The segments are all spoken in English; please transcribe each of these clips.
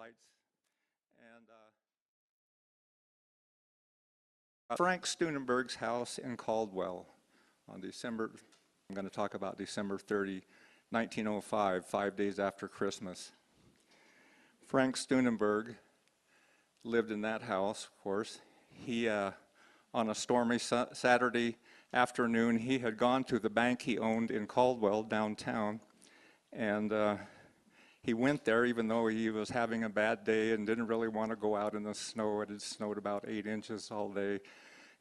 lights. And Frank Steunenberg's house in Caldwell on December, I'm going to talk about December 30, 1905, 5 days after Christmas. Frank Steunenberg lived in that house, of course. He, on a stormy Saturday afternoon, he had gone to the bank he owned in Caldwell, downtown, and he went there even though he was having a bad day and didn't really want to go out in the snow. It had snowed about 8 inches all day.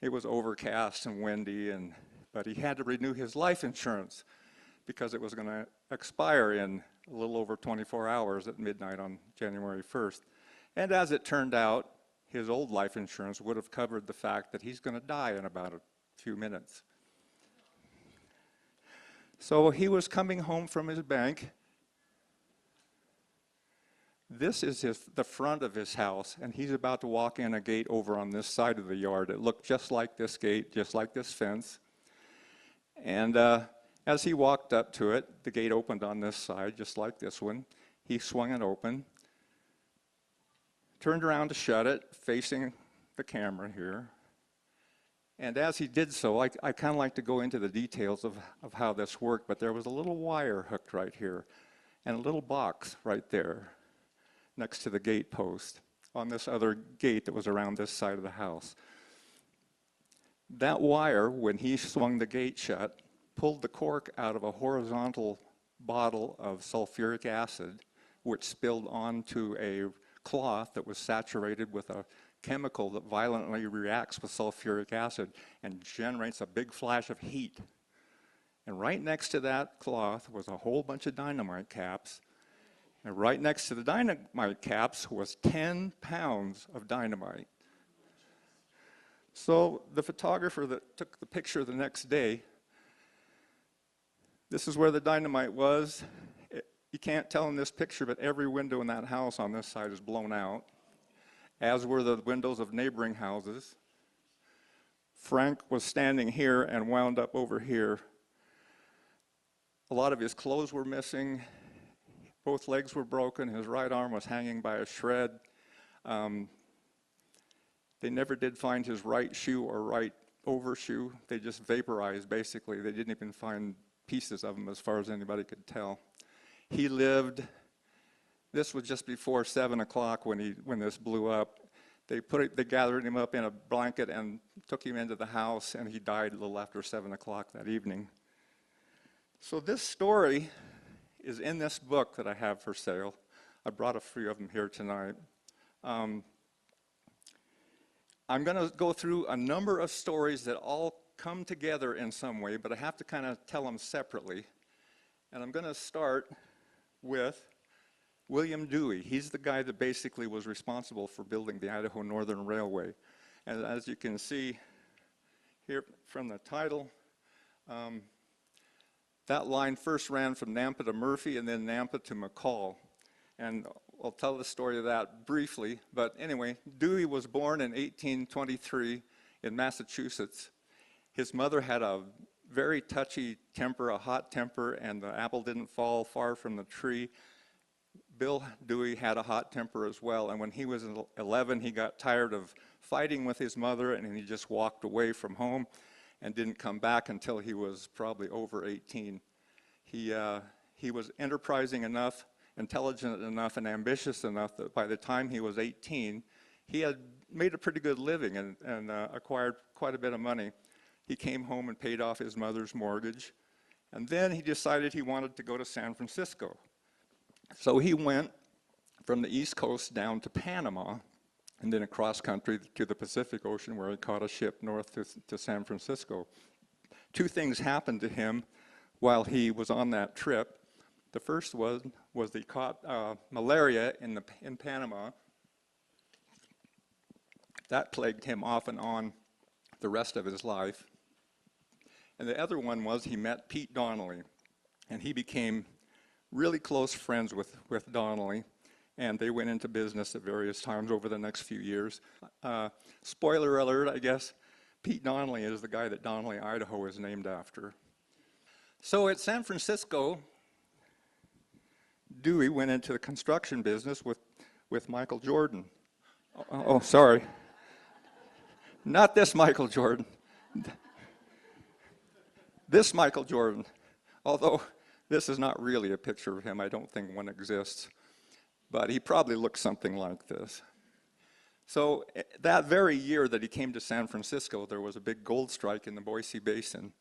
It was overcast and windy, but he had to renew his life insurance because it was going to expire in a little over 24 hours at midnight on January 1st. And as it turned out, his old life insurance would have covered the fact that he's going to die in about a few minutes. So he was coming home from his bank. This is the front of his house, and he's about to walk in a gate over on this side of the yard. It looked just like this gate, just like this fence. And as he walked up to it, the gate opened on this side, just like this one. He swung it open, turned around to shut it, facing the camera here. And as he did so, I kind of like to go into the details of how this worked, but there was a little wire hooked right here and a little box right there next to the gate post on this other gate that was around this side of the house. That wire, when he swung the gate shut, pulled the cork out of a horizontal bottle of sulfuric acid, which spilled onto a cloth that was saturated with a chemical that violently reacts with sulfuric acid and generates a big flash of heat. And right next to that cloth was a whole bunch of dynamite caps. And right next to the dynamite caps was 10 pounds of dynamite. So the photographer that took the picture the next day, this is where the dynamite was. You can't tell in this picture, but every window in that house on this side is blown out, as were the windows of neighboring houses. Frank was standing here and wound up over here. A lot of his clothes were missing. Both legs were broken. His right arm was hanging by a shred. They never did find his right shoe or right overshoe. They just vaporized, basically. They didn't even find pieces of him as far as anybody could tell. He lived, this was just before 7 o'clock when this blew up. They gathered him up in a blanket and took him into the house, and he died a little after 7 o'clock that evening. So this story is in this book that I have for sale. I brought a few of them here tonight. I'm going to go through a number of stories that all come together in some way, but I have to kind of tell them separately. And I'm going to start with William Dewey. He's the guy that basically was responsible for building the Idaho Northern Railway. And as you can see here from the title, that line first ran from Nampa to Murphy and then Nampa to McCall. And I'll tell the story of that briefly. But anyway, Dewey was born in 1823 in Massachusetts. His mother had a very touchy temper, a hot temper, and the apple didn't fall far from the tree. Bill Dewey had a hot temper as well, and when he was 11, he got tired of fighting with his mother, and he just walked away from home and didn't come back until he was probably over 18. He was enterprising enough, intelligent enough, and ambitious enough that by the time he was 18, he had made a pretty good living and acquired quite a bit of money. He came home and paid off his mother's mortgage, and then he decided he wanted to go to San Francisco. So he went from the East Coast down to Panama, and then across country to the Pacific Ocean, where he caught a ship north to San Francisco. Two things happened to him while he was on that trip. The first was he caught malaria in Panama. That plagued him off and on the rest of his life. And the other one was he met Pete Donnelly, and he became really close friends with Donnelly, and they went into business at various times over the next few years. Spoiler alert, I guess, Pete Donnelly is the guy that Donnelly, Idaho is named after. So at San Francisco, Dewey went into the construction business with Michael Jordan. Oh, sorry. Not this Michael Jordan. This Michael Jordan. Although this is not really a picture of him, I don't think one exists. But he probably looked something like this. So that very year that he came to San Francisco, there was a big gold strike in the Boise Basin.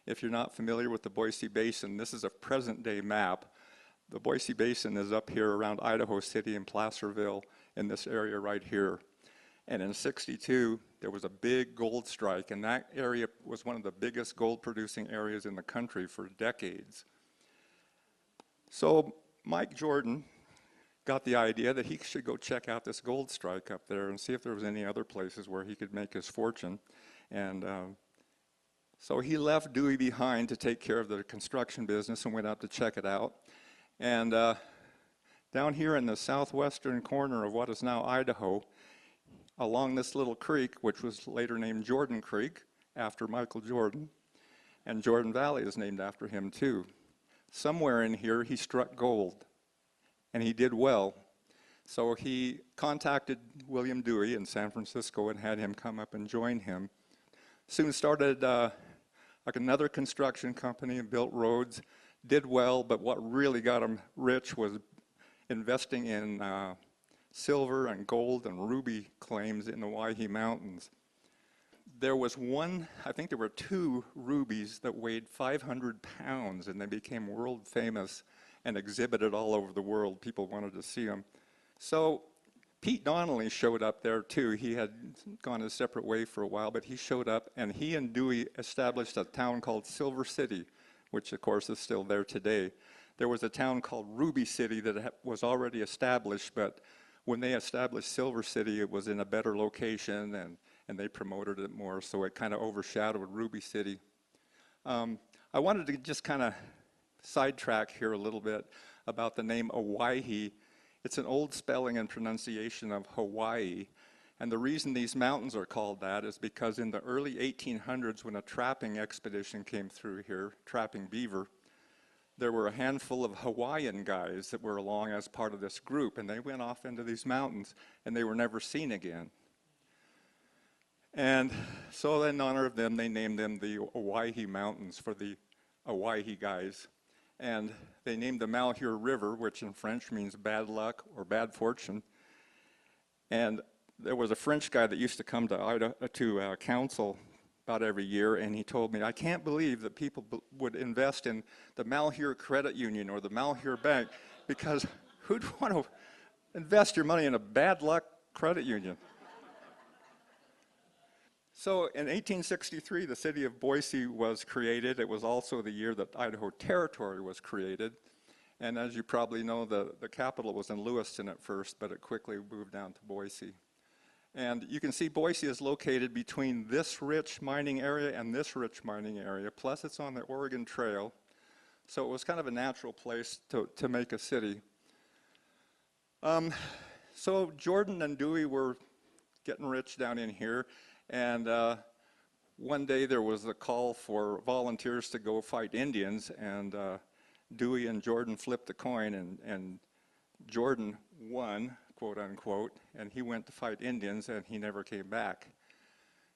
If you're not familiar with the Boise Basin, this is a present-day map. The Boise Basin is up here around Idaho City and Placerville in this area right here. And in '62, there was a big gold strike, and that area was one of the biggest gold-producing areas in the country for decades. So Mike Jordan got the idea that he should go check out this gold strike up there and see if there was any other places where he could make his fortune. And so he left Dewey behind to take care of the construction business and went up to check it out. And down here in the southwestern corner of what is now Idaho, along this little creek, which was later named Jordan Creek after Michael Jordan, and Jordan Valley is named after him too. Somewhere in here he struck gold, and he did well. So he contacted William Dewey in San Francisco and had him come up and join him. Soon started like another construction company and built roads, did well, but what really got him rich was investing in silver and gold and ruby claims in the Waihe Mountains. There was one, I think there were 2 rubies that weighed 500 pounds, and they became world famous and exhibited all over the world. People wanted to see them. So Pete Donnelly showed up there too. He had gone a separate way for a while, but he showed up, and he and Dewey established a town called Silver City, which of course is still there today. There was a town called Ruby City that was already established, but when they established Silver City, it was in a better location, and they promoted it more, so it kind of overshadowed Ruby City. I wanted to just kind of sidetrack here a little bit about the name Owyhee. It's an old spelling and pronunciation of Hawaii, and the reason these mountains are called that is because in the early 1800s, when a trapping expedition came through here, trapping beaver, there were a handful of Hawaiian guys that were along as part of this group, and they went off into these mountains, and they were never seen again. And so in honor of them, they named them the Owyhee Mountains for the Owyhee guys. And they named the Malheur River, which in French means bad luck or bad fortune. And there was a French guy that used to come to council about every year, and he told me, I can't believe that people would invest in the Malheur Credit Union or the Malheur Bank, because who'd want to invest your money in a bad luck credit union? So in 1863, the city of Boise was created. It was also the year that Idaho Territory was created. And as you probably know, the capital was in Lewiston at first, but it quickly moved down to Boise. And you can see Boise is located between this rich mining area and this rich mining area, plus it's on the Oregon Trail. So it was kind of a natural place to make a city. So Jordan and Dewey were getting rich down in here, and one day there was a call for volunteers to go fight Indians, and Dewey and Jordan flipped a coin, and Jordan won, quote unquote, and he went to fight Indians, and he never came back.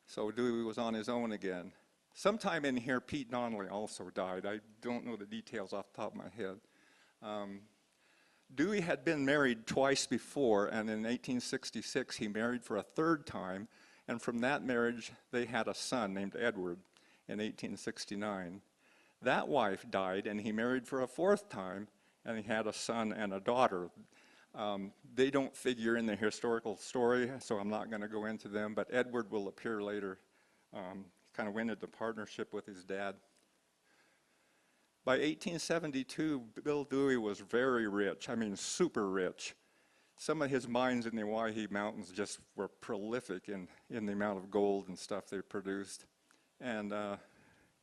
So Dewey was on his own again. Sometime in here, Pete Donnelly also died. I don't know the details off the top of my head. Dewey had been married twice before, and in 1866 he married for a 3rd time, and from that marriage they had a son named Edward in 1869. That wife died, and he married for a 4th time, and he had a son and a daughter. They don't figure in the historical story, so I'm not going to go into them, but Edward will appear later. Kind of went into partnership with his dad. By 1872, Bill Dewey was very rich, I mean super rich. Some of his mines in the Owyhee Mountains just were prolific in the amount of gold and stuff they produced. And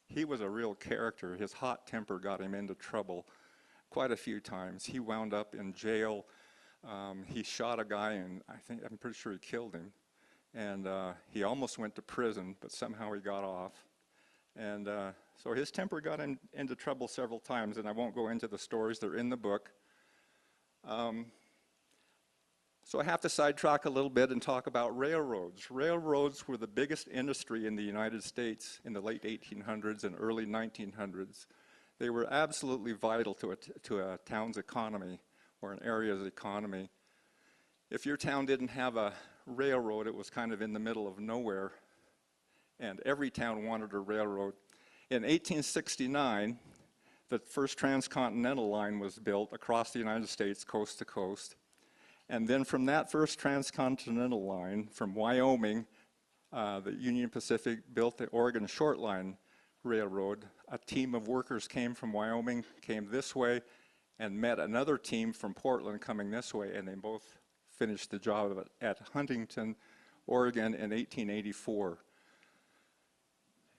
he was a real character. His hot temper got him into trouble quite a few times. He wound up in jail. He shot a guy, and I'm pretty sure he killed him. And he almost went to prison, but somehow he got off. And so his temper got him into trouble several times, and I won't go into the stories. They're in the book. So I have to sidetrack a little bit and talk about railroads. Railroads were the biggest industry in the United States in the late 1800s and early 1900s. They were absolutely vital to a town's economy or an area's economy. If your town didn't have a railroad, it was kind of in the middle of nowhere, and every town wanted a railroad. In 1869, the first transcontinental line was built across the United States, coast to coast. And then from that first transcontinental line, from Wyoming, the Union Pacific built the Oregon Short Line Railroad. A team of workers came from Wyoming, came this way, and met another team from Portland coming this way, and they both finished the job at Huntington, Oregon in 1884.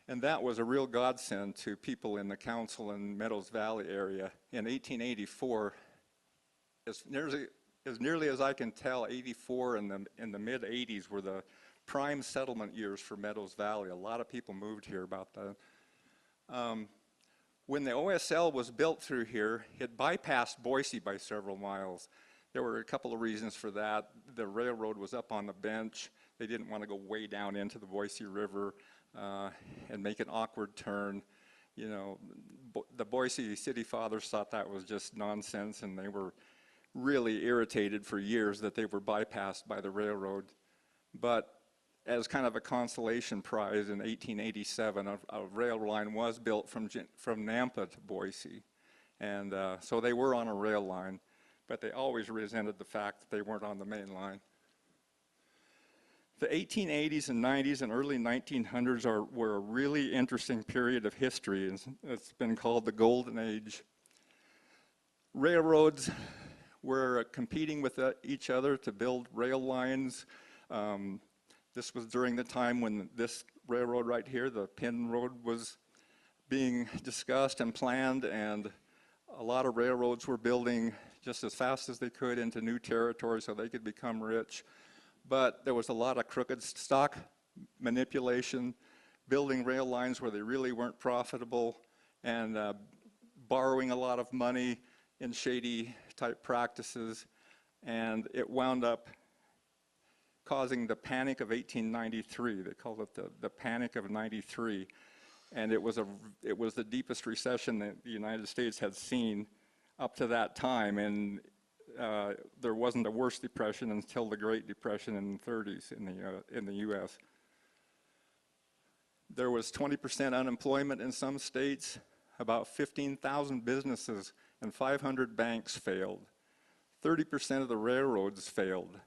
And that was a real godsend to people in the Council and Meadows Valley area. In 1884, as nearly as I can tell, 84 and in the mid-80s were the prime settlement years for Meadows Valley. A lot of people moved here about that. When the OSL was built through here, it bypassed Boise by several miles. There were a couple of reasons for that. The railroad was up on the bench. They didn't want to go way down into the Boise River and make an awkward turn. You know, the Boise city fathers thought that was just nonsense, and they were really irritated for years that they were bypassed by the railroad. But as kind of a consolation prize in 1887, a rail line was built from Nampa to Boise. And so they were on a rail line, but they always resented the fact that they weren't on the main line. The 1880s and 90s and early 1900s were a really interesting period of history. It's been called the Golden Age. Railroads were competing with each other to build rail lines. This was during the time when this railroad right here, the Penn Road, was being discussed and planned, and a lot of railroads were building just as fast as they could into new territory so they could become rich. But there was a lot of crooked stock manipulation, building rail lines where they really weren't profitable, and borrowing a lot of money in shady type practices, and it wound up causing the Panic of 1893. They called it the Panic of '93, and it was the deepest recession that the United States had seen up to that time, and there wasn't a worse depression until the Great Depression in the '30s in the U.S. There was 20% unemployment in some states. About 15,000 businesses and 500 banks failed. 30% of the railroads failed.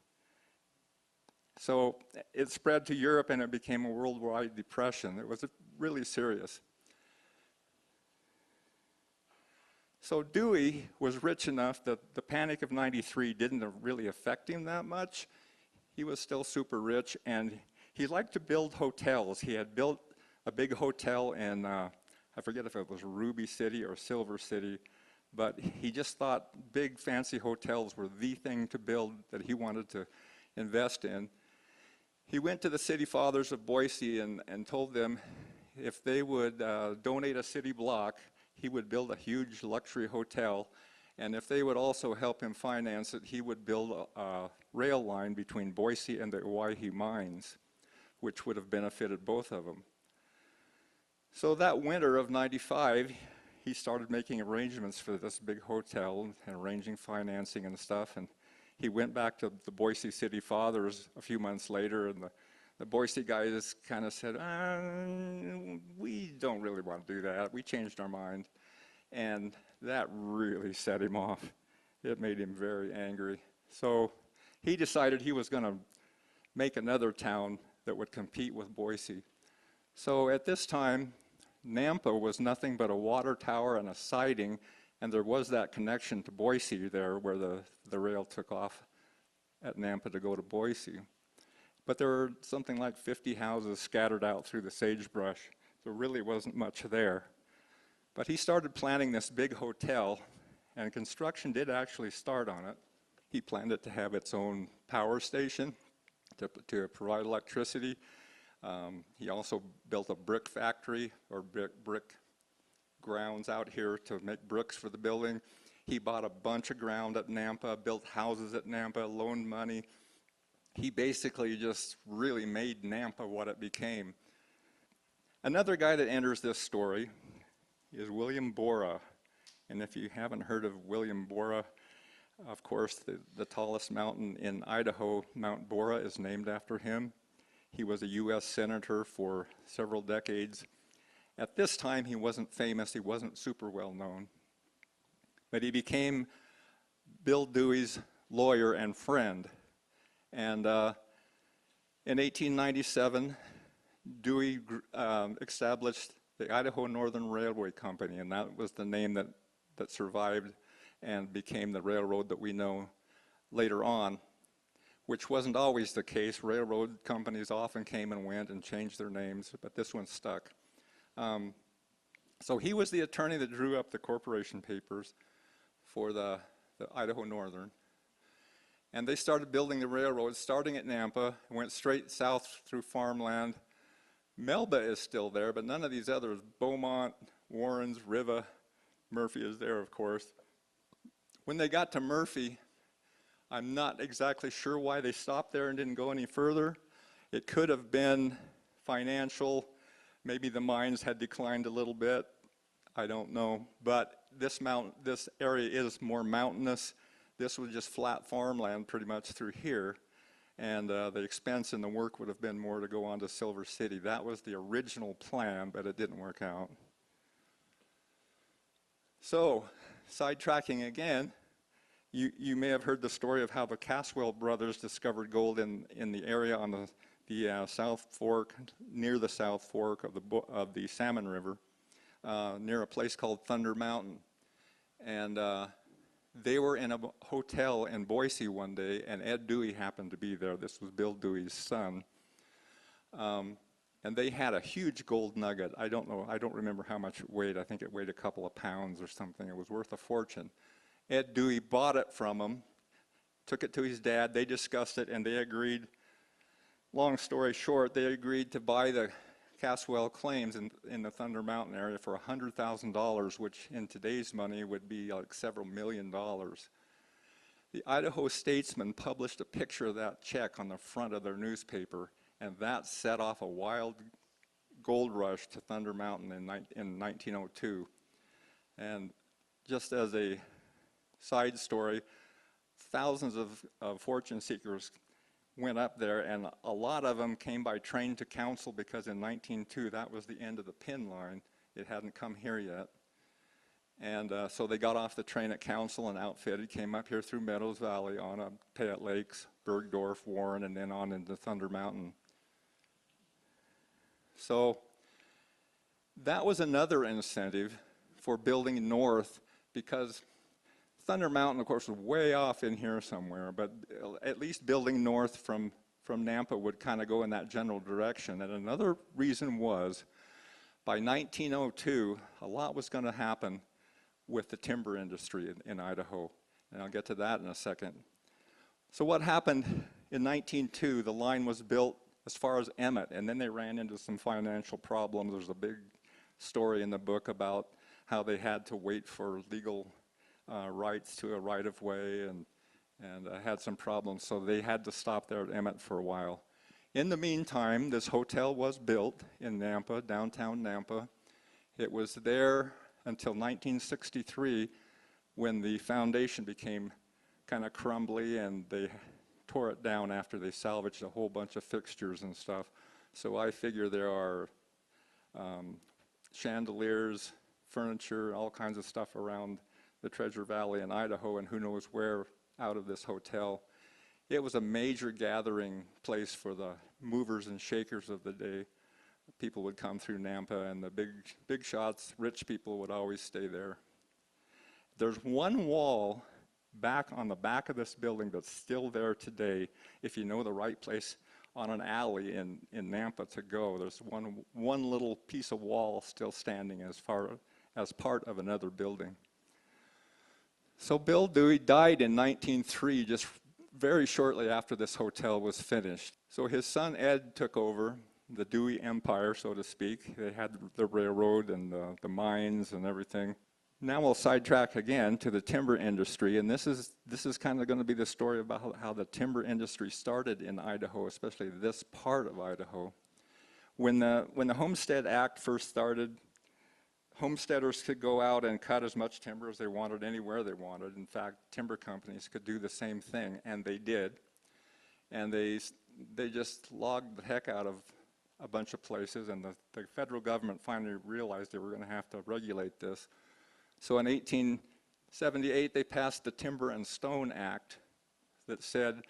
So it spread to Europe and it became a worldwide depression. It was really serious. So Dewey was rich enough that the Panic of '93 didn't really affect him that much. He was still super rich, and he liked to build hotels. He had built a big hotel in, I forget if it was Ruby City or Silver City, but he just thought big fancy hotels were the thing to build that he wanted to invest in. He went to the city fathers of Boise and told them if they would donate a city block, he would build a huge luxury hotel, and if they would also help him finance it, he would build a rail line between Boise and the Owyhee mines, which would have benefited both of them. So that winter of '95, he started making arrangements for this big hotel and arranging financing and stuff, and he went back to the Boise City Fathers a few months later, and the Boise guys kind of said, we don't really want to do that. We changed our mind. And that really set him off. It made him very angry. So he decided he was going to make another town that would compete with Boise. So at this time, Nampa was nothing but a water tower and a siding, and there was that connection to Boise there where the rail took off at Nampa to go to Boise. But there were something like 50 houses scattered out through the sagebrush. There really wasn't much there. But he started planning this big hotel, and construction did actually start on it. He planned it to have its own power station to provide electricity. He also built a brick factory or brick grounds out here to make bricks for the building. He bought a bunch of ground at Nampa, built houses at Nampa, loaned money. He basically just really made Nampa what it became. Another guy that enters this story is William Borah. And if you haven't heard of William Borah, of course, the tallest mountain in Idaho, Mount Borah, is named after him. He was a U.S. senator for several decades. At this time, he wasn't famous, he wasn't super well known. But he became Bill Dewey's lawyer and friend. And in 1897, Dewey established the Idaho Northern Railway Company, and that was the name that survived and became the railroad that we know later on, which wasn't always the case. Railroad companies often came and went and changed their names, but this one stuck. So he was the attorney that drew up the corporation papers for the Idaho Northern. And they started building the railroad, starting at Nampa, went straight south through farmland. Melba is still there, but none of these others, Beaumont, Warrens, Riva, Murphy is there, of course. When they got to Murphy, I'm not exactly sure why they stopped there and didn't go any further. It could have been financial. Maybe the mines had declined a little bit. I don't know. But this area is more mountainous. This was just flat farmland pretty much through here. And the expense and the work would have been more to go on to Silver City. That was the original plan, but it didn't work out. So, sidetracking again, you may have heard the story of how the Caswell brothers discovered gold in the area on the South Fork, near the South Fork of the Salmon River, near a place called Thunder Mountain. And they were in a hotel in Boise one day, and Ed Dewey happened to be there. This was Bill Dewey's son. And they had a huge gold nugget. I don't know, I don't remember how much it weighed. I think it weighed a couple of pounds or something. It was worth a fortune. Ed Dewey bought it from him, took it to his dad. They discussed it, and they agreed. Long story short, they agreed to buy the Caswell claims in the Thunder Mountain area for $100,000, which in today's money would be like several $1 million. The Idaho Statesman published a picture of that check on the front of their newspaper, and that set off a wild gold rush to Thunder Mountain in 1902. And just as a side story, thousands of fortune seekers went up there, and a lot of them came by train to Council because in 1902 that was the end of the pin line. It hadn't come here yet. And so they got off the train at Council and outfitted, came up here through Meadows Valley on up Payette Lakes, Bergdorf, Warren, and then on into Thunder Mountain. So that was another incentive for building north, because Thunder Mountain, of course, was way off in here somewhere, but at least building north from Nampa would kind of go in that general direction. And another reason was, by 1902, a lot was going to happen with the timber industry in Idaho, and I'll get to that in a second. So what happened in 1902, the line was built as far as Emmett, and then they ran into some financial problems. There's a big story in the book about how they had to wait for legal rights to a right-of-way and had some problems, so they had to stop there at Emmett for a while. In the meantime, this hotel was built in Nampa, downtown Nampa. It was there until 1963, when the foundation became kind of crumbly and they tore it down after they salvaged a whole bunch of fixtures and stuff. So I figure there are chandeliers, furniture, all kinds of stuff around the Treasure Valley in Idaho, and who knows where out of this hotel. It was a major gathering place for the movers and shakers of the day. People would come through Nampa, and the big shots, rich people would always stay there. There's one wall back on the back of this building that's still there today, if you know the right place on an alley in Nampa to go. There's one little piece of wall still standing as part of another building. So Bill Dewey died in 1903, just very shortly after this hotel was finished. So his son Ed took over the Dewey empire, so to speak. They had the railroad and the mines and everything. Now we'll sidetrack again to the timber industry, and this is kind of going to be the story about how the timber industry started in Idaho, especially this part of Idaho. When the Homestead Act first started, homesteaders could go out and cut as much timber as they wanted anywhere they wanted. In fact, timber companies could do the same thing, and they did. And they just logged the heck out of a bunch of places, and the federal government finally realized they were going to have to regulate this. So in 1878, they passed the Timber and Stone Act that said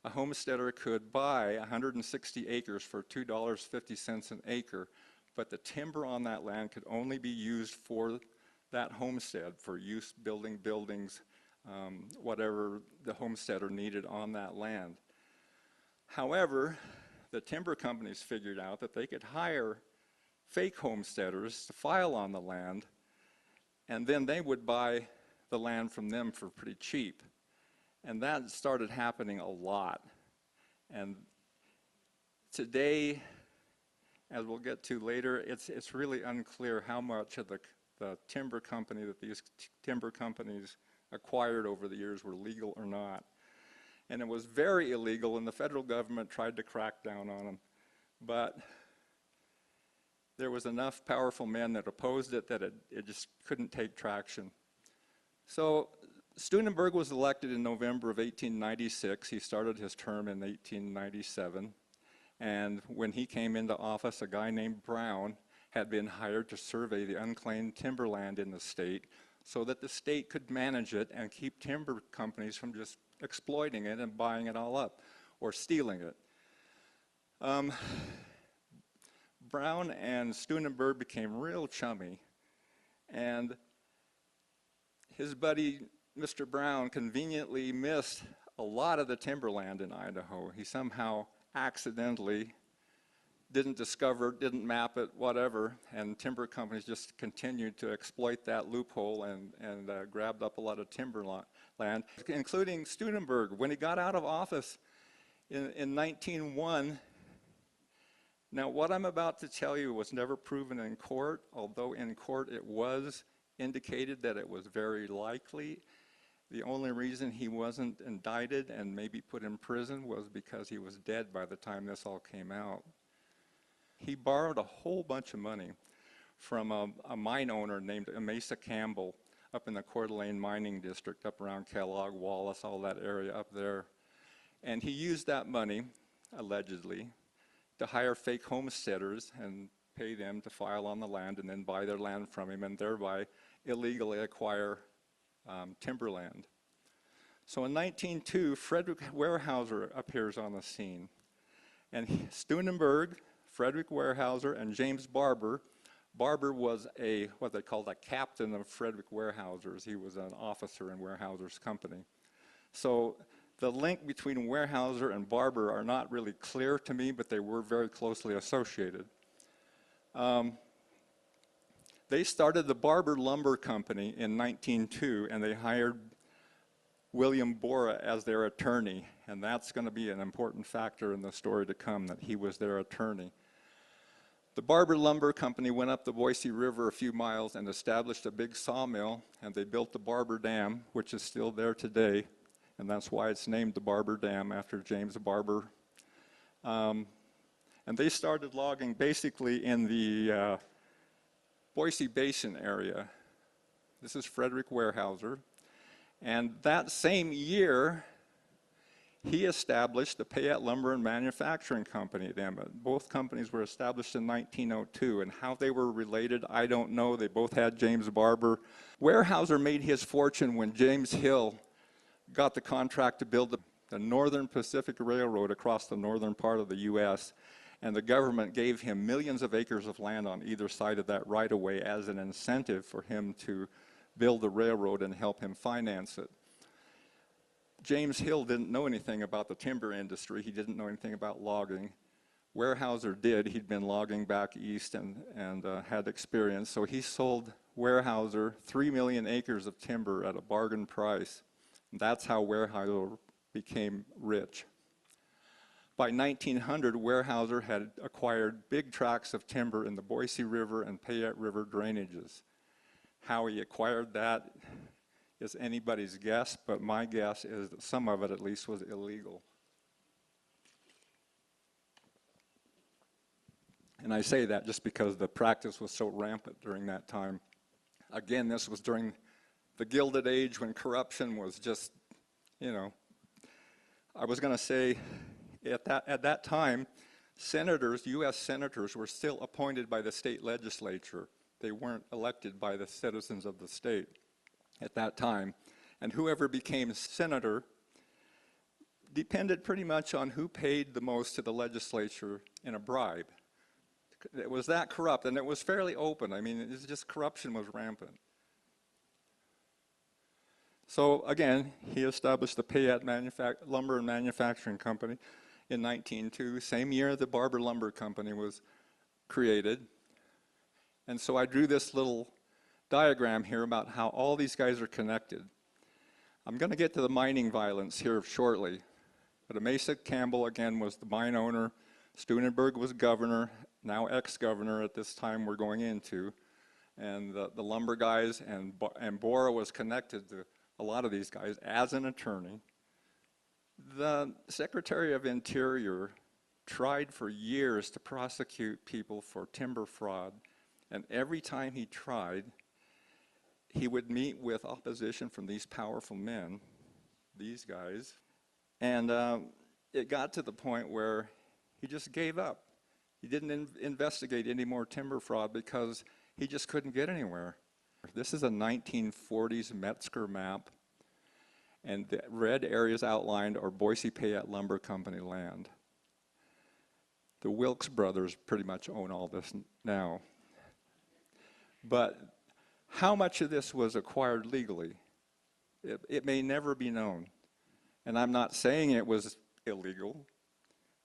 a homesteader could buy 160 acres for $2.50 an acre, but the timber on that land could only be used for that homestead, for use building buildings, whatever the homesteader needed on that land. However, the timber companies figured out that they could hire fake homesteaders to file on the land, and then they would buy the land from them for pretty cheap. And that started happening a lot. And today, as we'll get to later, it's really unclear how much of the timber company that these timber companies acquired over the years were legal or not. And it was very illegal, and the federal government tried to crack down on them. But there was enough powerful men that opposed it that it just couldn't take traction. So Steunenberg was elected in November of 1896. He started his term in 1897. And when he came into office, a guy named Brown had been hired to survey the unclaimed timberland in the state so that the state could manage it and keep timber companies from just exploiting it and buying it all up or stealing it. Brown and Steunenberg became real chummy, and his buddy, Mr. Brown, conveniently missed a lot of the timberland in Idaho. He somehow accidentally didn't discover, didn't map it, whatever, and timber companies just continued to exploit that loophole and grabbed up a lot of timber land, including Steunenberg. When he got out of office in 1901, now what I'm about to tell you was never proven in court, although in court it was indicated that it was very likely. The only reason he wasn't indicted and maybe put in prison was because he was dead by the time this all came out. He borrowed a whole bunch of money from a mine owner named Amasa Campbell up in the Coeur d'Alene mining district, up around Kellogg, Wallace, all that area up there. And he used that money, allegedly, to hire fake homesteaders and pay them to file on the land and then buy their land from him and thereby illegally acquire timberland. So in 1902, Frederick Weyerhaeuser appears on the scene. And Steunenberg, Frederick Weyerhaeuser, and James Barber. Barber was what they called a captain of Frederick Weyerhaeuser's. He was an officer in Weyerhaeuser's company. So the link between Weyerhaeuser and Barber are not really clear to me, but they were very closely associated. They started the Barber Lumber Company in 1902, and they hired William Bora as their attorney, and that's going to be an important factor in the story to come, that he was their attorney. The Barber Lumber Company went up the Boise River a few miles and established a big sawmill, and they built the Barber Dam, which is still there today, and that's why it's named the Barber Dam after James Barber. And they started logging basically in the Boise Basin area. This is Frederick Weyerhaeuser. And that same year, he established the Payette Lumber and Manufacturing Company. Both companies were established in 1902, and how they were related, I don't know. They both had James Barber. Weyerhaeuser made his fortune when James Hill got the contract to build the Northern Pacific Railroad across the northern part of the U.S., and the government gave him millions of acres of land on either side of that right-of-way as an incentive for him to build the railroad and help him finance it. James Hill didn't know anything about the timber industry. He didn't know anything about logging. Weyerhaeuser did. He'd been logging back east and had experience. So he sold Weyerhaeuser 3 million acres of timber at a bargain price. And that's how Weyerhaeuser became rich. By 1900, Weyerhaeuser had acquired big tracts of timber in the Boise River and Payette River drainages. How he acquired that is anybody's guess, but my guess is that some of it at least was illegal. And I say that just because the practice was so rampant during that time. Again, this was during the Gilded Age when corruption was just, you know, I was going to say at that time, senators, U.S. senators, were still appointed by the state legislature. They weren't elected by the citizens of the state at that time. And whoever became senator depended pretty much on who paid the most to the legislature in a bribe. It was that corrupt, and it was fairly open. I mean, it was just corruption was rampant. So again, he established the Payette Lumber and Manufacturing Company in 1902, same year the Barber Lumber Company was created. And so I drew this little diagram here about how all these guys are connected. I'm going to get to the mining violence here shortly. But Mesa Campbell, again, was the mine owner. Steunenberg was governor, now ex-governor at this time we're going into. And the lumber guys, and Bora was connected to a lot of these guys as an attorney. The Secretary of Interior tried for years to prosecute people for timber fraud, and every time he tried, he would meet with opposition from these powerful men, these guys, and it got to the point where he just gave up. He didn't investigate any more timber fraud because he just couldn't get anywhere. This is a 1940s Metzger map, and the red areas outlined are Boise Payette Lumber Company land. The Wilkes brothers pretty much own all this now. But how much of this was acquired legally? It may never be known. And I'm not saying it was illegal,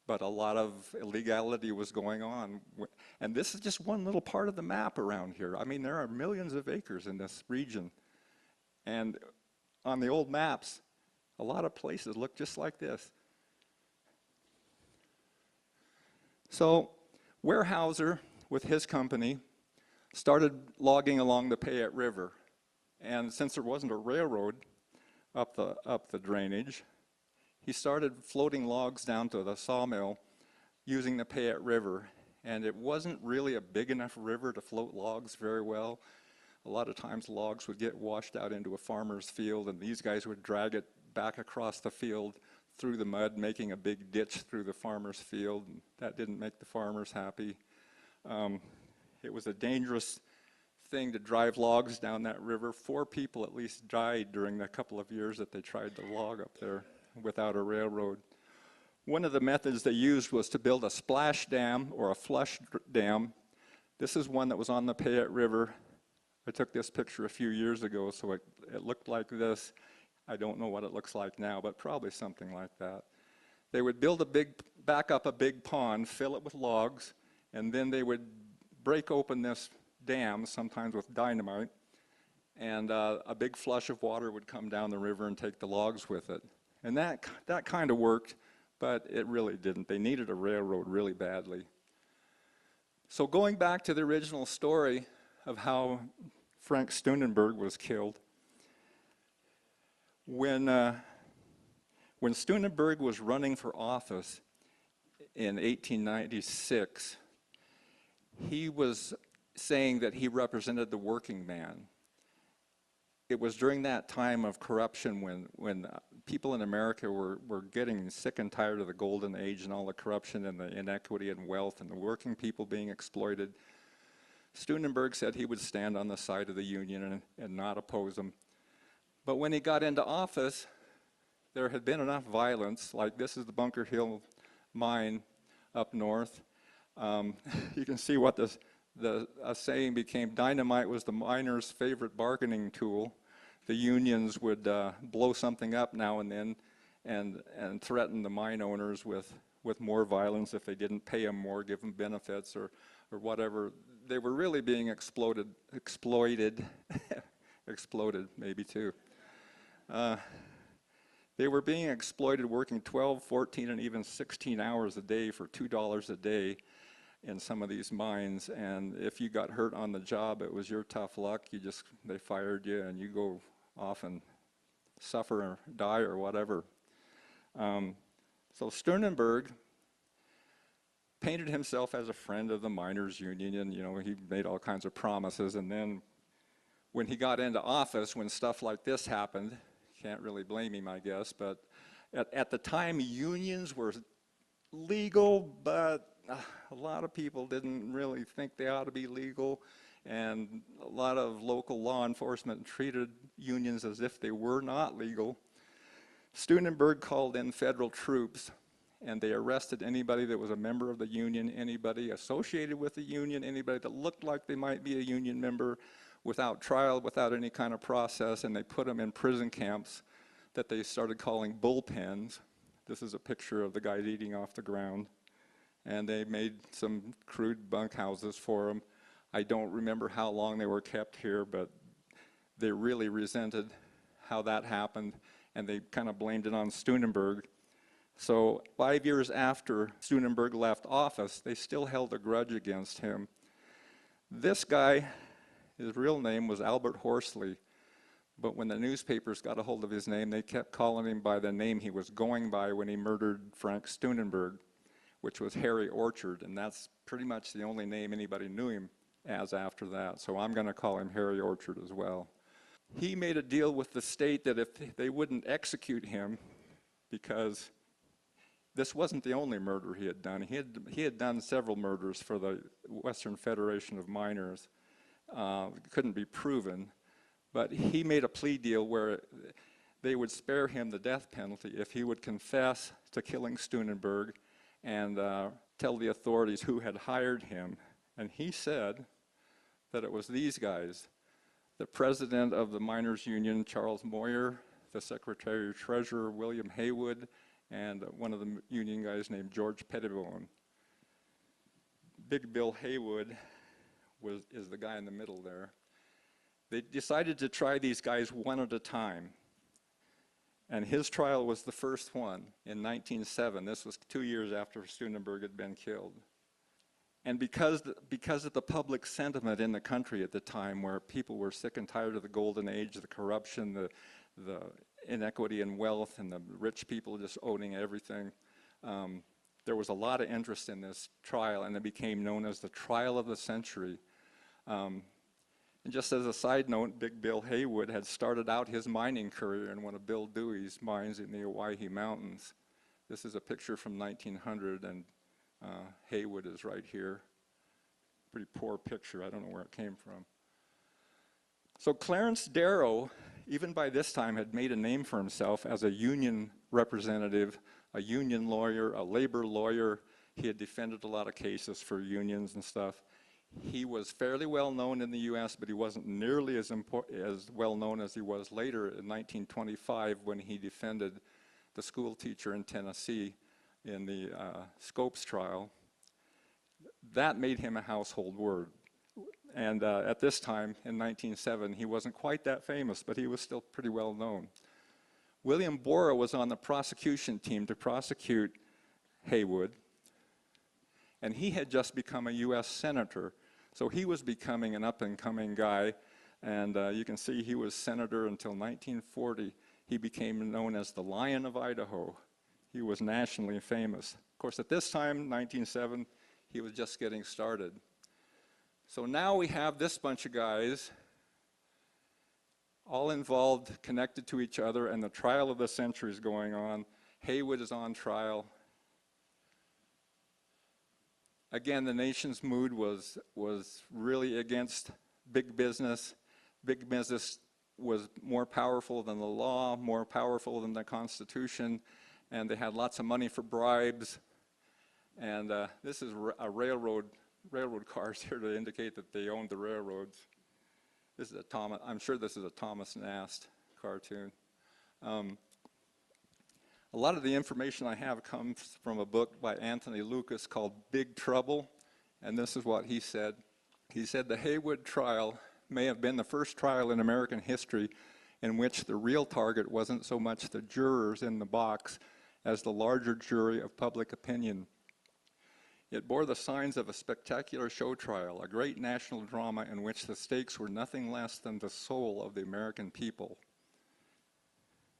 but a lot of illegality was going on. And this is just one little part of the map around here. I mean, there are millions of acres in this region. And on the old maps, a lot of places look just like this. So Weyerhaeuser, with his company, started logging along the Payette River. And since there wasn't a railroad up the drainage, he started floating logs down to the sawmill using the Payette River. And it wasn't really a big enough river to float logs very well. A lot of times logs would get washed out into a farmer's field, and these guys would drag it back across the field through the mud, making a big ditch through the farmer's field. And that didn't make the farmers happy. It was a dangerous thing to drive logs down that river. 4 people at least died during the couple of years that they tried to log up there without a railroad. One of the methods they used was to build a splash dam or a flush dam. This is one that was on the Payette River. I took this picture a few years ago, so it looked like this. I don't know what it looks like now, but probably something like that. They would build back up a big pond, fill it with logs, and then they would break open this dam, sometimes with dynamite, and a big flush of water would come down the river and take the logs with it. And that kind of worked, but it really didn't. They needed a railroad really badly. So going back to the original story of how Frank Steunenberg was killed, when Steunenberg was running for office in 1896, he was saying that he represented the working man. It was during that time of corruption when people in America were getting sick and tired of the golden age and all the corruption and the inequity and wealth and the working people being exploited. Steunenberg said he would stand on the side of the Union and not oppose them. But when he got into office, there had been enough violence, like this is the Bunker Hill mine up north. You can see what the saying became: dynamite was the miners' favorite bargaining tool. The unions would blow something up now and then and threaten the mine owners with more violence if they didn't pay them more, give them benefits or whatever. They were really being exploited, exploded maybe too. They were being exploited, working 12, 14, and even 16 hours a day for $2 a day in some of these mines, and if you got hurt on the job, it was your tough luck. They fired you, and you go off and suffer or die or whatever. So Sternenberg painted himself as a friend of the miners' union, and he made all kinds of promises. And then when he got into office, when stuff like this happened, can't really blame him, I guess, but at the time, unions were legal, but a lot of people didn't really think they ought to be legal, and a lot of local law enforcement treated unions as if they were not legal. Sternenberg called in federal troops, and they arrested anybody that was a member of the union, anybody associated with the union, anybody that looked like they might be a union member, without trial, without any kind of process, and they put them in prison camps that they started calling bullpens. This is a picture of the guys eating off the ground. And they made some crude bunkhouses for them. I don't remember how long they were kept here, but they really resented how that happened, and they kind of blamed it on Sternenberg. So 5 years after Sternenberg left office, they still held a grudge against him. This guy, his real name was Albert Horsley, but when the newspapers got a hold of his name, they kept calling him by the name he was going by when he murdered Frank Sternenberg, which was Harry Orchard, and that's pretty much the only name anybody knew him as after that. So I'm going to call him Harry Orchard as well. He made a deal with the state that if they wouldn't execute him, because this wasn't the only murder he had done. He had done several murders for the Western Federation of Miners. Couldn't be proven. But he made a plea deal where they would spare him the death penalty if he would confess to killing Sternenberg and tell the authorities who had hired him. And he said that it was these guys, the president of the miners' union, Charles Moyer, the secretary-treasurer, William Haywood, and one of the union guys named George Pettibone. Big Bill Haywood is the guy in the middle there. They decided to try these guys one at a time. And his trial was the first one in 1907. This was 2 years after Sternenberg had been killed. And because of the public sentiment in the country at the time, where people were sick and tired of the golden age, the corruption, the inequity in wealth, and the rich people just owning everything, there was a lot of interest in this trial, and it became known as the trial of the century. And just as a side note, Big Bill Haywood had started out his mining career in one of Bill Dewey's mines in the Owyhee Mountains. This is a picture from 1900, and Haywood is right here. Pretty poor picture. I don't know where it came from. So Clarence Darrow, even by this time, had made a name for himself as a union representative, a union lawyer, a labor lawyer. He had defended a lot of cases for unions and stuff. He was fairly well known in the U.S., but he wasn't nearly as well known as he was later in 1925 when he defended the school teacher in Tennessee in the Scopes trial. That made him a household word. And at this time, in 1907, he wasn't quite that famous, but he was still pretty well known. William Borah was on the prosecution team to prosecute Haywood, and he had just become a U.S. senator. So he was becoming an up-and-coming guy, and you can see he was senator until 1940. He became known as the Lion of Idaho. He was nationally famous. Of course, at this time, 1907, he was just getting started. So now we have this bunch of guys all involved, connected to each other, and the trial of the century is going on. Haywood is on trial. Again, the nation's mood was really against big business. Big business was more powerful than the law, more powerful than the Constitution, and they had lots of money for bribes. And this is a railroad cars here to indicate that they owned the railroads. This is I'm sure this is a Thomas Nast cartoon. A lot of the information I have comes from a book by Anthony Lucas called Big Trouble, and this is what he said. He said the Haywood trial may have been the first trial in American history in which the real target wasn't so much the jurors in the box as the larger jury of public opinion. It bore the signs of a spectacular show trial, a great national drama in which the stakes were nothing less than the soul of the American people.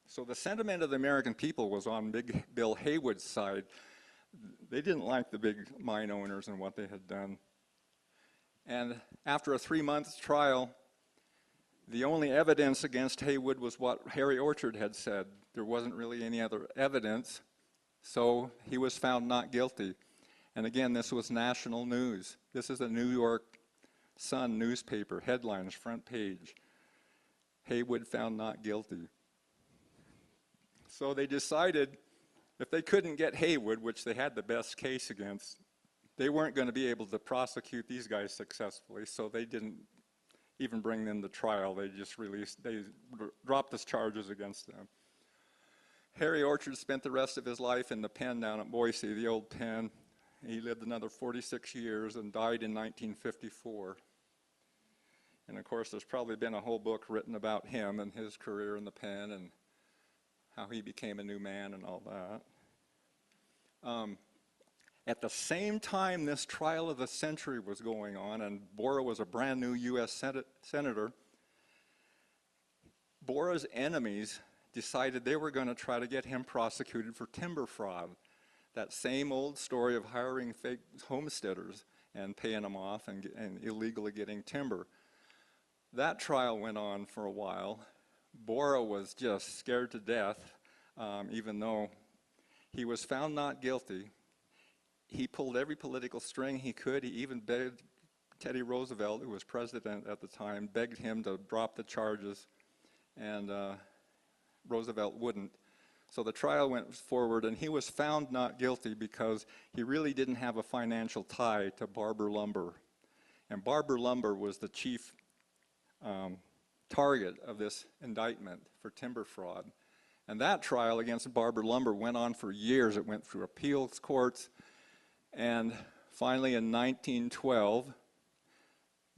So the sentiment of the American people was on Big Bill Haywood's side. They didn't like the big mine owners and what they had done. And after a 3-month trial, the only evidence against Haywood was what Harry Orchard had said. There wasn't really any other evidence, so he was found not guilty. And again, this was national news. This is a New York Sun newspaper, headlines, front page. Haywood found not guilty. So they decided if they couldn't get Haywood, which they had the best case against, they weren't going to be able to prosecute these guys successfully, so they didn't even bring them to trial. They just dropped the charges against them. Harry Orchard spent the rest of his life in the pen down at Boise, the old pen. He lived another 46 years and died in 1954. And of course, there's probably been a whole book written about him and his career in the pen and how he became a new man and all that. At the same time this trial of the century was going on, and Borah was a brand new U.S. senator, Borah's enemies decided they were going to try to get him prosecuted for timber fraud. That same old story of hiring fake homesteaders and paying them off and illegally getting timber. That trial went on for a while. Borah was just scared to death, even though he was found not guilty. He pulled every political string he could. He even begged Teddy Roosevelt, who was president at the time, begged him to drop the charges, and Roosevelt wouldn't. So the trial went forward, and he was found not guilty because he really didn't have a financial tie to Barber Lumber. And Barber Lumber was the chief target of this indictment for timber fraud. And that trial against Barber Lumber went on for years. It went through appeals courts. And finally in 1912,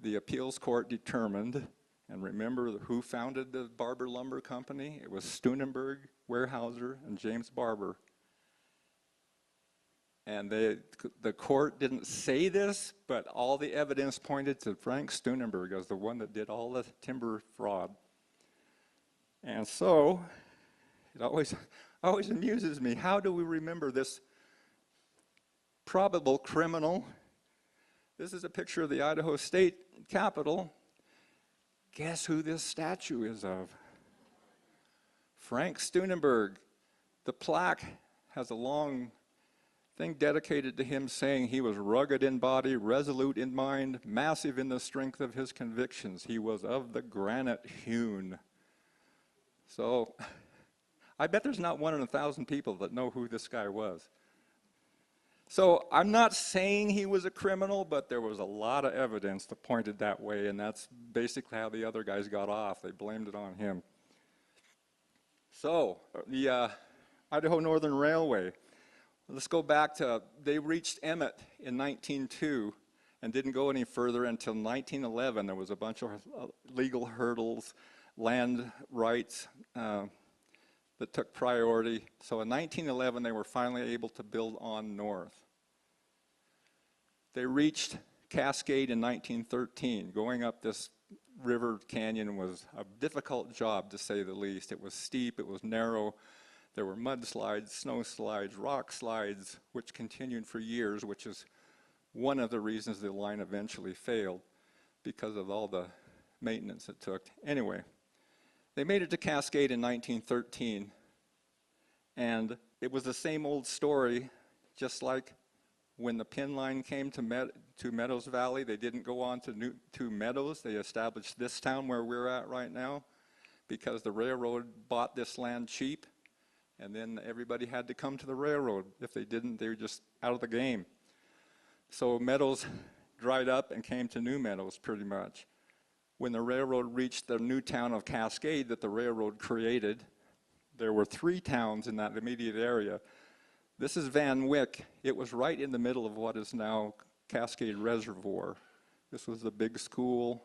the appeals court determined, and remember who founded the Barber Lumber Company? It was Steunenberg, Weyerhaeuser, and James Barber. And the court didn't say this, but all the evidence pointed to Frank Steunenberg as the one that did all the timber fraud. And so, it always amuses me, how do we remember this probable criminal? This is a picture of the Idaho State Capitol. Guess who this statue is of? Frank Steunenberg. The plaque has a long thing dedicated to him saying he was rugged in body, resolute in mind, massive in the strength of his convictions. He was of the granite hewn. So I bet there's not 1 in 1,000 people that know who this guy was. So I'm not saying he was a criminal, but there was a lot of evidence that pointed that way, and that's basically how the other guys got off. They blamed it on him. So the Idaho Northern Railway, let's go back to, they reached Emmett in 1902 and didn't go any further until 1911. There was a bunch of legal hurdles, land rights that took priority. So in 1911, they were finally able to build on north. They reached Cascade in 1913. Going up this river canyon was a difficult job, to say the least. It was steep, it was narrow. There were mudslides, snow slides, rock slides, which continued for years, which is one of the reasons the line eventually failed, because of all the maintenance it took. Anyway, they made it to Cascade in 1913, and it was the same old story, just like when the pin line came to Meadows Valley. They didn't go on to Meadows. They established this town where we're at right now because the railroad bought this land cheap, and then everybody had to come to the railroad. If they didn't, they were just out of the game. So Meadows dried up and came to New Meadows pretty much. When the railroad reached the new town of Cascade that the railroad created, there were 3 towns in that immediate area. This is Van Wyck. It was right in the middle of what is now Cascade Reservoir. This was the big school.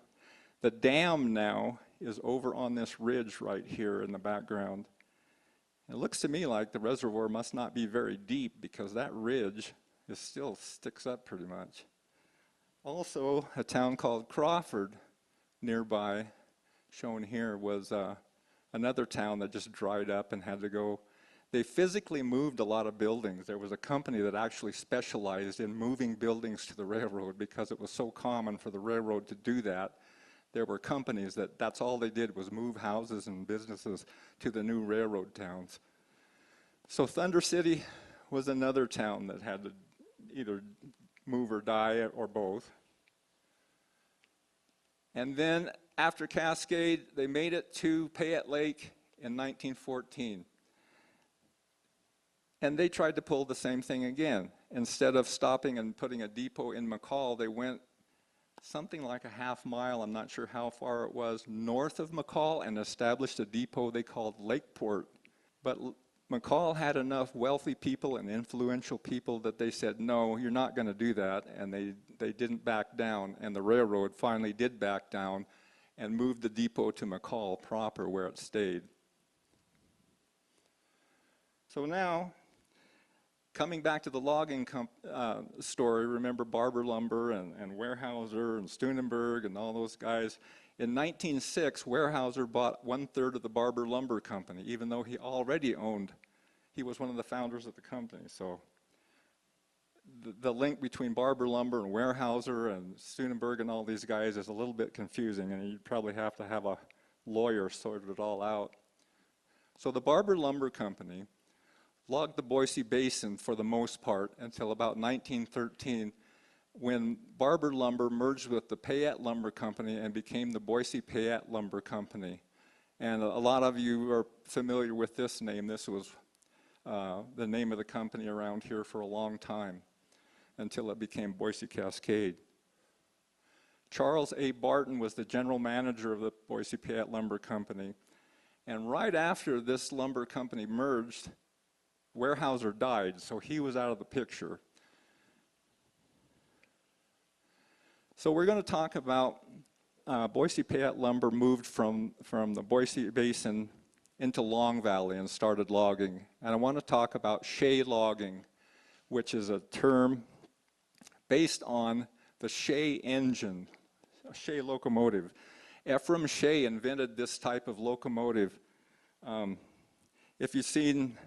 The dam now is over on this ridge right here in the background. It looks to me like the reservoir must not be very deep, because that ridge It still sticks up pretty much. Also, a town called Crawford nearby, shown here, was another town that just dried up and had to go. They physically moved a lot of buildings. There was a company that actually specialized in moving buildings to the railroad because it was so common for the railroad to do that. There were companies that's all they did was move houses and businesses to the new railroad towns. So Thunder City was another town that had to either move or die or both. And then after Cascade, they made it to Payette Lake in 1914. And they tried to pull the same thing again. Instead of stopping and putting a depot in McCall, they went something like a half mile, I'm not sure how far it was, north of McCall and established a depot they called Lakeport. But McCall had enough wealthy people and influential people that they said, no, you're not going to do that, and they didn't back down, and the railroad finally did back down and moved the depot to McCall proper where it stayed. So now, coming back to the logging story, remember Barber Lumber and Weyerhaeuser and Steunenberg and all those guys. In 1906, Weyerhaeuser bought 1/3 of the Barber Lumber Company, even though he already owned, he was one of the founders of the company. So the link between Barber Lumber and Weyerhaeuser and Steunenberg and all these guys is a little bit confusing, and you'd probably have to have a lawyer sort it all out. So the Barber Lumber Company logged the Boise Basin for the most part until about 1913, when Barber Lumber merged with the Payette Lumber Company and became the Boise Payette Lumber Company. And a lot of you are familiar with this name. This was the name of the company around here for a long time until it became Boise Cascade. Charles A. Barton was the general manager of the Boise Payette Lumber Company. And right after this lumber company merged, Weyerhaeuser died, so he was out of the picture. So we're going to talk about Boise Payette Lumber moved from the Boise Basin into Long Valley and started logging. And I want to talk about Shay logging, which is a term based on the Shay engine, a Shay locomotive. Ephraim Shay invented this type of locomotive. If you've seen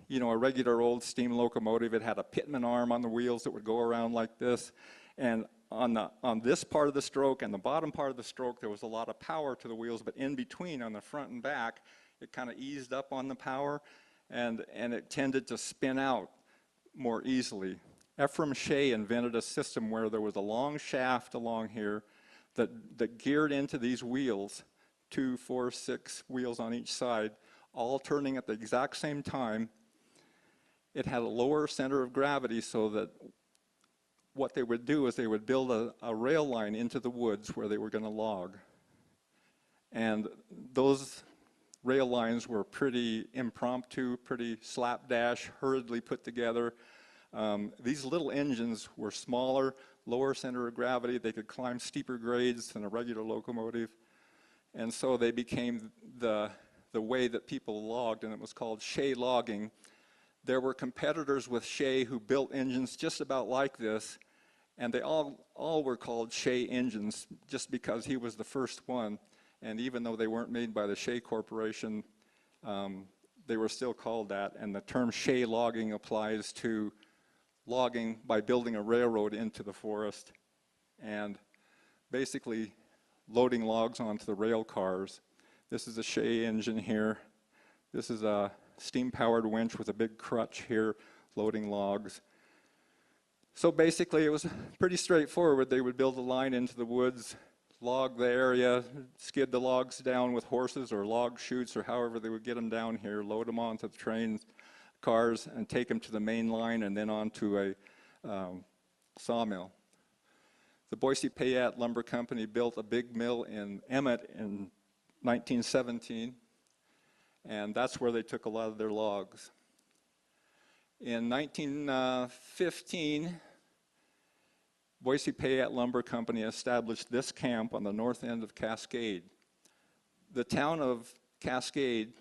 a regular old steam locomotive, it had a pitman arm on the wheels that would go around like this. And on this part of the stroke and the bottom part of the stroke, there was a lot of power to the wheels, but in between, on the front and back, it kind of eased up on the power, and it tended to spin out more easily. Ephraim Shay invented a system where there was a long shaft along here that geared into these wheels, 2, 4, 6 wheels on each side, all turning at the exact same time. It had a lower center of gravity, so that what they would do is they would build a rail line into the woods where they were going to log. And those rail lines were pretty impromptu, pretty slapdash, hurriedly put together. These little engines were smaller, lower center of gravity. They could climb steeper grades than a regular locomotive. And so they became the way that people logged, and it was called Shay logging. There were competitors with Shay who built engines just about like this, and they all were called Shay engines just because he was the first one. And even though they weren't made by the Shay Corporation, they were still called that. And the term Shay logging applies to logging by building a railroad into the forest and basically loading logs onto the rail cars. This is a Shay engine here. This is a steam-powered winch with a big crutch here, loading logs. So basically, it was pretty straightforward. They would build a line into the woods, log the area, skid the logs down with horses or log chutes or however they would get them down here, load them onto the trains, cars, and take them to the main line and then onto a sawmill. The Boise Payette Lumber Company built a big mill in Emmett in 1917, and that's where they took a lot of their logs. In 1915, Boise Payette Lumber Company established this camp on the north end of Cascade. The town of Cascade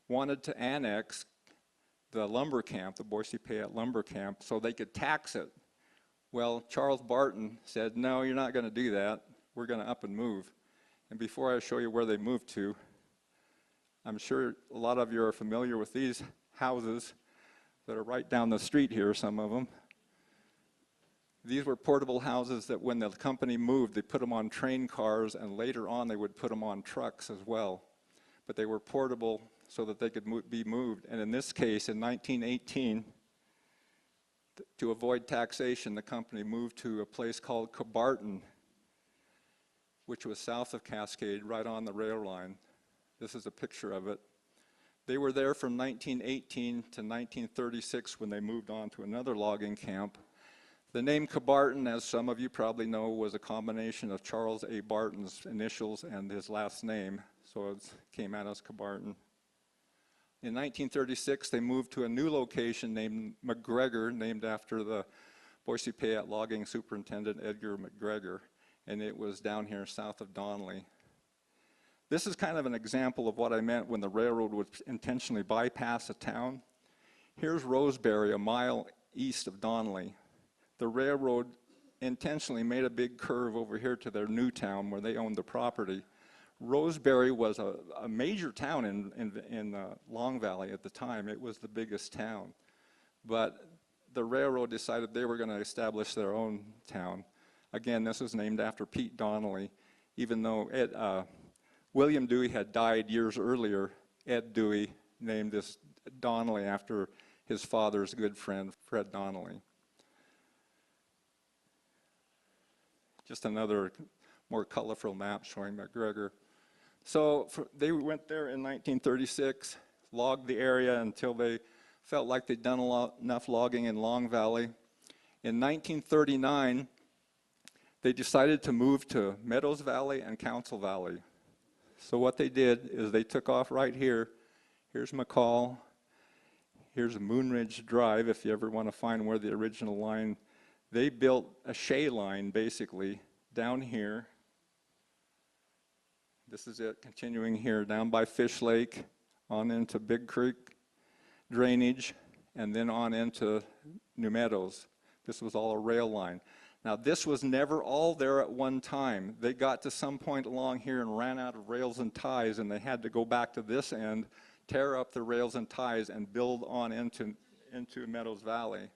wanted to annex the lumber camp, the Boise Payette Lumber Camp, so they could tax it Well, Charles Barton said, no, you're not going to do that. We're going to up and move. And before I show you where they moved to, I'm sure a lot of you are familiar with these houses that are right down the street here, some of them. These were portable houses that when the company moved, they put them on train cars, and later on they would put them on trucks as well. But they were portable so that they could be moved. And in this case, in 1918, to avoid taxation, the company moved to a place called Cabarton, which was south of Cascade, right on the rail line. This is a picture of it. They were there from 1918 to 1936 when they moved on to another logging camp. The name Cabarton, as some of you probably know, was a combination of Charles A. Barton's initials and his last name, so it came out as Cabarton. In 1936, they moved to a new location named McGregor, named after the Boise Payette logging superintendent Edgar McGregor, and it was down here south of Donnelly. This is kind of an example of what I meant when the railroad would intentionally bypass a town. Here's Roseberry, a mile east of Donnelly. The railroad intentionally made a big curve over here to their new town where they owned the property. Roseberry was a major town in Long Valley at the time. It was the biggest town. But the railroad decided they were going to establish their own town. Again, this was named after Pete Donnelly, even though William Dewey had died years earlier. Ed Dewey named this Donnelly after his father's good friend, Fred Donnelly. Just another more colorful map showing McGregor. So they went there in 1936, logged the area until they felt like they'd done enough logging in Long Valley. In 1939, they decided to move to Meadows Valley and Council Valley. So what they did is they took off right here. Here's McCall. Here's Moonridge Drive, if you ever want to find where the original line. They built a shay line, basically, down here. This is it, continuing here, down by Fish Lake, on into Big Creek drainage, and then on into New Meadows. This was all a rail line. Now, this was never all there at one time. They got to some point along here and ran out of rails and ties, and they had to go back to this end, tear up the rails and ties, and build on into Meadows Valley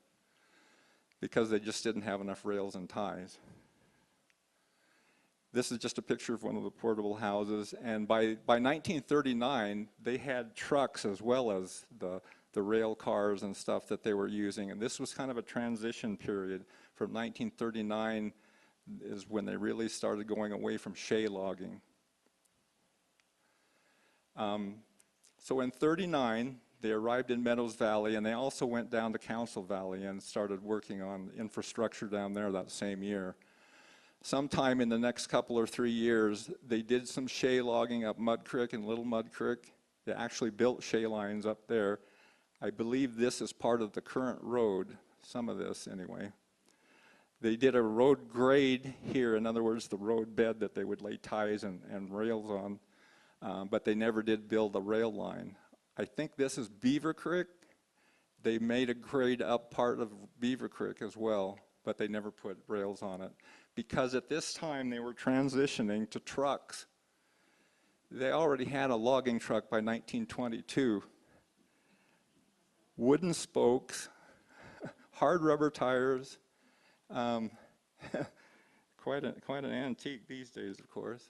because they just didn't have enough rails and ties. This is just a picture of one of the portable houses, and by 1939, they had trucks as well as the rail cars and stuff that they were using, and this was kind of a transition period. From 1939 is when they really started going away from shay logging. So in 39, they arrived in Meadows Valley, and they also went down to Council Valley and started working on infrastructure down there that same year. Sometime in the next couple or 3 years, they did some shay logging up Mud Creek and Little Mud Creek. They actually built shay lines up there. I believe this is part of the current road, some of this anyway. They did a road grade here, in other words, the road bed that they would lay ties and rails on, but they never did build a rail line. I think this is Beaver Creek. They made a grade up part of Beaver Creek as well, but they never put rails on it, because at this time they were transitioning to trucks. They already had a logging truck by 1922. Wooden spokes, hard rubber tires, quite an antique these days, of course.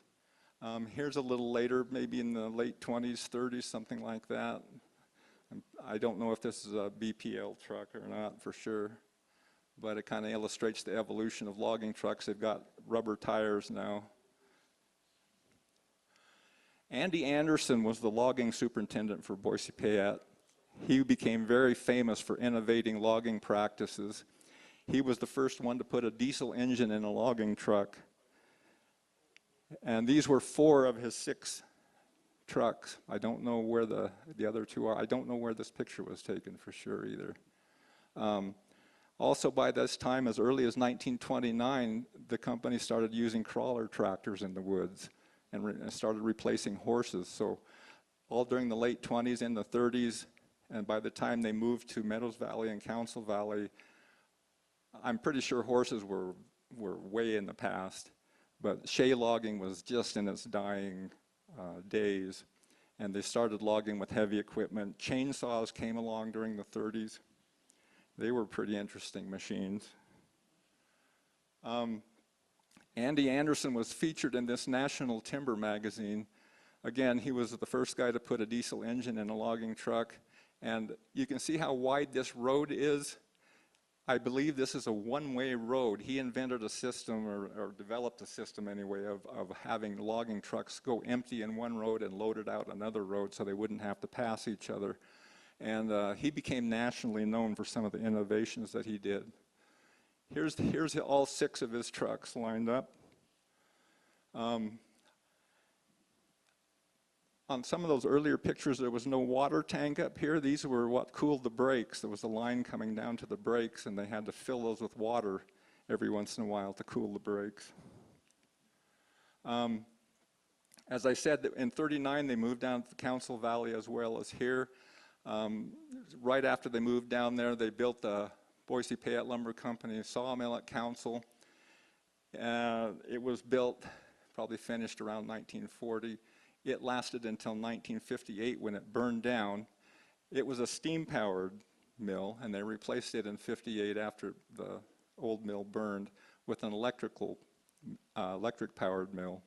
Here's a little later, maybe in the late 20s, 30s, something like that. I don't know if this is a BPL truck or not for sure, but it kind of illustrates the evolution of logging trucks. They've got rubber tires now. Andy Anderson was the logging superintendent for Boise Payette. He became very famous for innovating logging practices. He was the first one to put a diesel engine in a logging truck. And these were 4 of his 6 trucks. I don't know where the other 2 are. I don't know where this picture was taken for sure either. Also by this time, as early as 1929, the company started using crawler tractors in the woods and started replacing horses. So all during the late 20s and the 30s, and by the time they moved to Meadows Valley and Council Valley, I'm pretty sure horses were way in the past, but shale logging was just in its dying days. And they started logging with heavy equipment. Chainsaws came along during the 30s. They were pretty interesting machines. Andy Anderson was featured in this National Timber magazine. Again, he was the first guy to put a diesel engine in a logging truck. And you can see how wide this road is. I believe this is a one-way road. He invented a system, or developed a system anyway, of having logging trucks go empty in one road and loaded out another road so they wouldn't have to pass each other. And he became nationally known for some of the innovations that he did. Here's all 6 of his trucks lined up. On some of those earlier pictures, there was no water tank up here. These were what cooled the brakes. There was a line coming down to the brakes, and they had to fill those with water every once in a while to cool the brakes. As I said, in '39, they moved down to the Council Valley as well as here. Right after they moved down there, they built the Boise Payette Lumber Company sawmill at Council. It was built, probably finished around 1940. It lasted until 1958 when it burned down. It was a steam-powered mill, and they replaced it in '58 after the old mill burned with an electric-powered mill.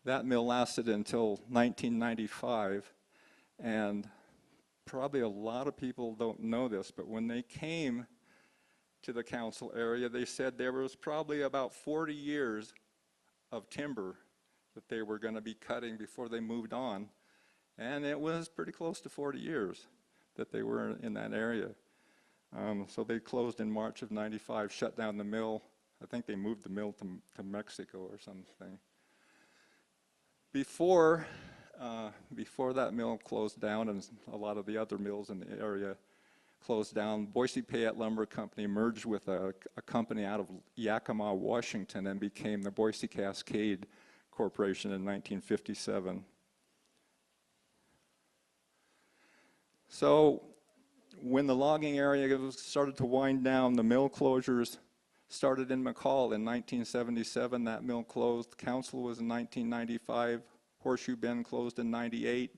That mill lasted until 1995, and probably a lot of people don't know this, but when they came to the Council area, they said there was probably about 40 years of timber that they were going to be cutting before they moved on. And it was pretty close to 40 years that they were in that area. So they closed in March of '95, shut down the mill. I think they moved the mill to Mexico or something. Before that mill closed down, and a lot of the other mills in the area closed down, Boise Payette Lumber Company merged with a company out of Yakima, Washington, and became the Boise Cascade Corporation in 1957. So when the logging area started to wind down, the mill closures started in McCall in 1977. That mill closed. Council was in 1995. Horseshoe Bend closed in '98.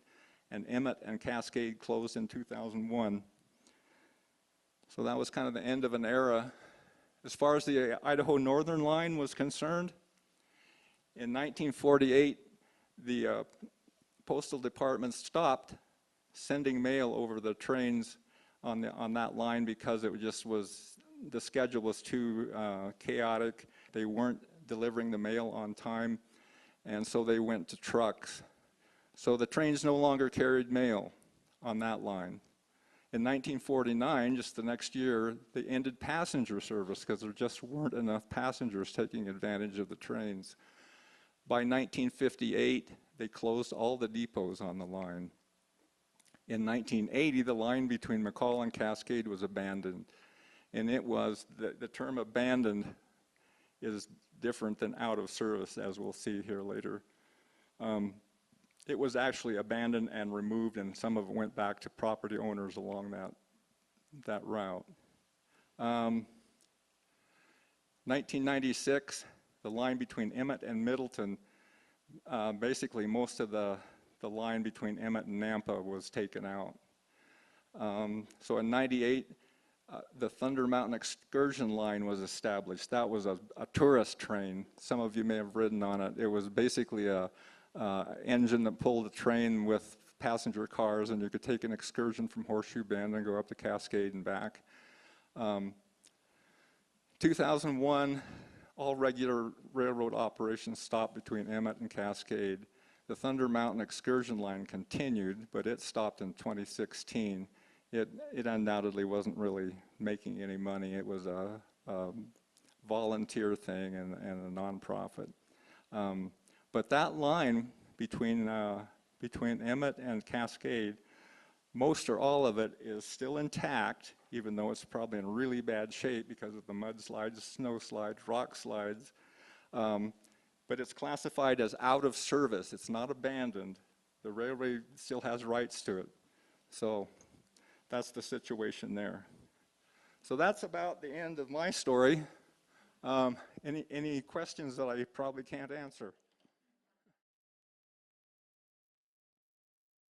And Emmett and Cascade closed in 2001. So that was kind of the end of an era. As far as the Idaho Northern Line was concerned, in 1948, the Postal Department stopped sending mail over the trains on that line because it just was, the schedule was too chaotic. They weren't delivering the mail on time, and so they went to trucks. So the trains no longer carried mail on that line. In 1949, just the next year, they ended passenger service because there just weren't enough passengers taking advantage of the trains. By 1958, they closed all the depots on the line. In 1980, the line between McCall and Cascade was abandoned. And it was, the term abandoned is different than out of service, as we'll see here later. It was actually abandoned and removed, and some of it went back to property owners along that route. 1996, the line between Emmett and Middleton, basically most of the line between Emmett and Nampa was taken out. So in '98, the Thunder Mountain Excursion Line was established. That was a tourist train. Some of you may have ridden on it. It was basically a engine that pulled a train with passenger cars, and you could take an excursion from Horseshoe Bend and go up to Cascade and back. 2001, all regular railroad operations stopped between Emmett and Cascade. The Thunder Mountain Excursion Line continued, but it stopped in 2016. It undoubtedly wasn't really making any money. It was a volunteer thing and a nonprofit. But that line between Emmett and Cascade, most or all of it is still intact, even though it's probably in really bad shape because of the mudslides, snow slides, rock slides. But it's classified as out of service. It's not abandoned. The railway still has rights to it. So that's the situation there. So that's about the end of my story. Any questions that I probably can't answer?